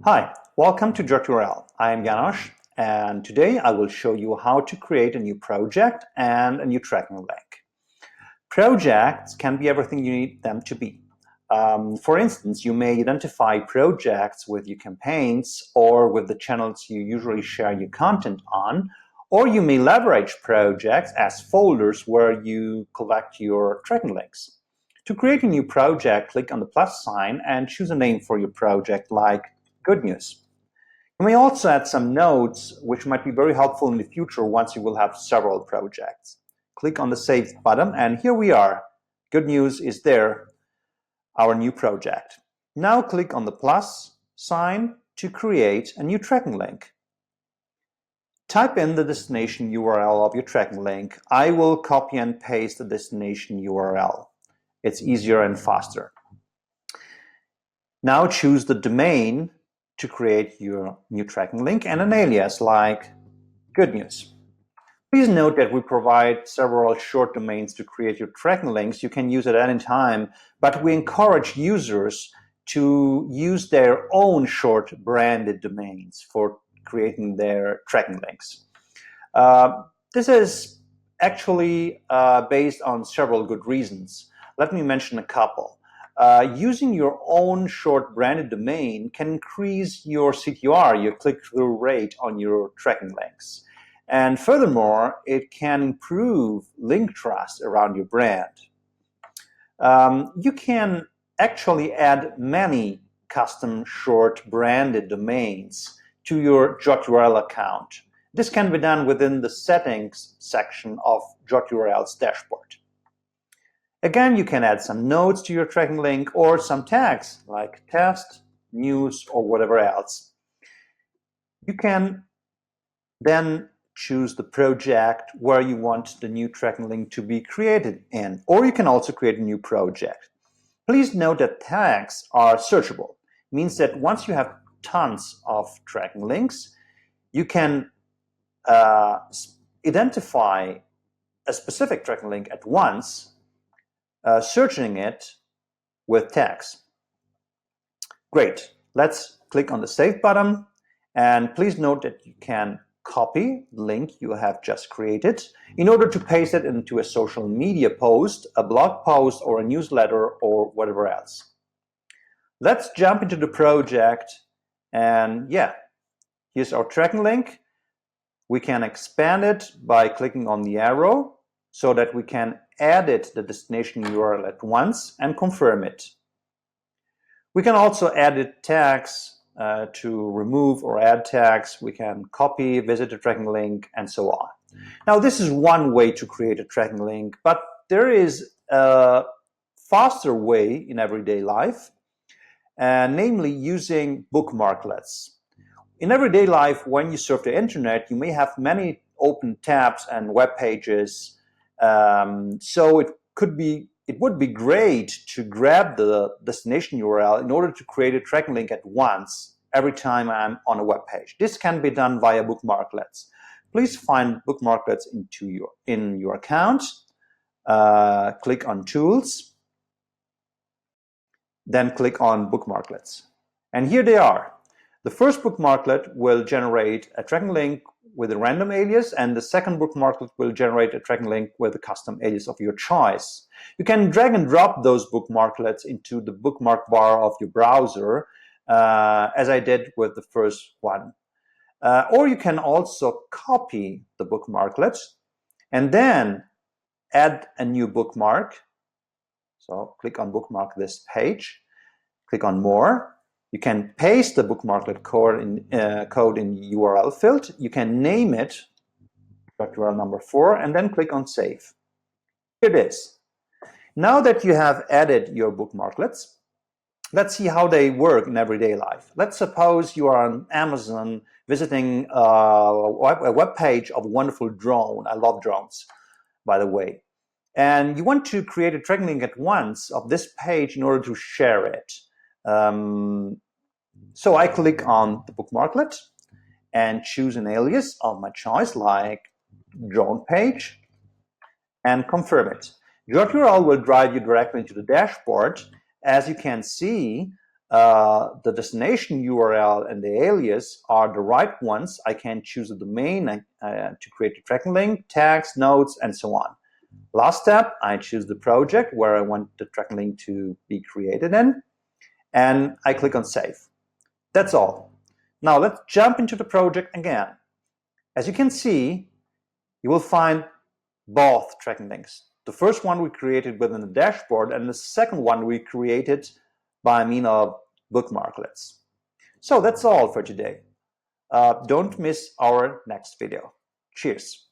Hi, welcome to JotUrl. I am Janosch, and today I will show you how to create a new project and a new tracking link. Projects can be everything you need them to be. For instance, you may identify projects with your campaigns or with the channels you usually share your content on, or you may leverage projects as folders where you collect your tracking links. To create a new project, click on the plus sign and choose a name for your project like Good News. You may also add some notes, which might be very helpful in the future once you will have several projects. Click on the Save button, and here we are. Good News is there, our new project. Now click on the plus sign to create a new tracking link. Type in the destination URL of your tracking link. I will copy and paste the destination URL. It's easier and faster. Now choose the domain to create your new tracking link and an alias like Good News. Please note that we provide several short domains to create your tracking links. You can use it at any time, but we encourage users to use their own short branded domains for creating their tracking links. This is actually based on several good reasons. Let me mention a couple. Using your own short branded domain can increase your CTR, your click-through rate on your tracking links. And furthermore, it can improve link trust around your brand. You can actually add many custom short branded domains to your JotUrl account. This can be done within the settings section of JotUrl's dashboard. Again, you can add some notes to your tracking link or some tags like test, news, or whatever else. You can then choose the project where you want the new tracking link to be created in, or you can also create a new project. Please note that tags are searchable. It means that once you have tons of tracking links, you can identify a specific tracking link at once, searching it with tags. Great. Let's click on the Save button, and please note that you can copy the link you have just created in order to paste it into a social media post, a blog post, or a newsletter, or whatever else. Let's jump into the project, and here's our tracking link. We can expand it by clicking on the arrow so that we can edit the destination URL at once and confirm it. We can also edit tags to remove or add tags. We can copy, visit a tracking link, and so on. Now, this is one way to create a tracking link, but there is a faster way in everyday life, namely using bookmarklets. In everyday life, when you surf the internet, you may have many open tabs and web pages. So it would be great to grab the destination URL in order to create a tracking link at once every time I'm on a web page. This can be done via Bookmarklets. Please find Bookmarklets in your account. Click on Tools, then click on Bookmarklets. And here they are. The first bookmarklet will generate a tracking link with a random alias, and the second bookmarklet will generate a tracking link with a custom alias of your choice. You can drag and drop those bookmarklets into the bookmark bar of your browser, as I did with the first one. Or you can also copy the bookmarklet and then add a new bookmark. So click on Bookmark this page, click on More. You can paste the bookmarklet code in the URL field. You can name it JotUrl number 4 and then click on Save. Here it is. Now that you have added your bookmarklets, let's see how they work in everyday life. Let's suppose you are on Amazon visiting a web page of a wonderful drone. I love drones, by the way. And you want to create a tracking link at once of this page in order to share it. So I click on the bookmarklet and choose an alias of my choice, like drone page, and confirm it. JotUrl will drive you directly into the dashboard. As you can see, the destination URL and the alias are the right ones, I can choose a domain to create a tracking link, tags, notes, and so on. Last step, I choose the project where I want the tracking link to be created in, and I click on Save. That's all. Now let's jump into the project again. As you can see, you will find both tracking links. The first one we created within the dashboard, and the second one we created by means of Bookmarklets. So that's all for today. Don't miss our next video. Cheers.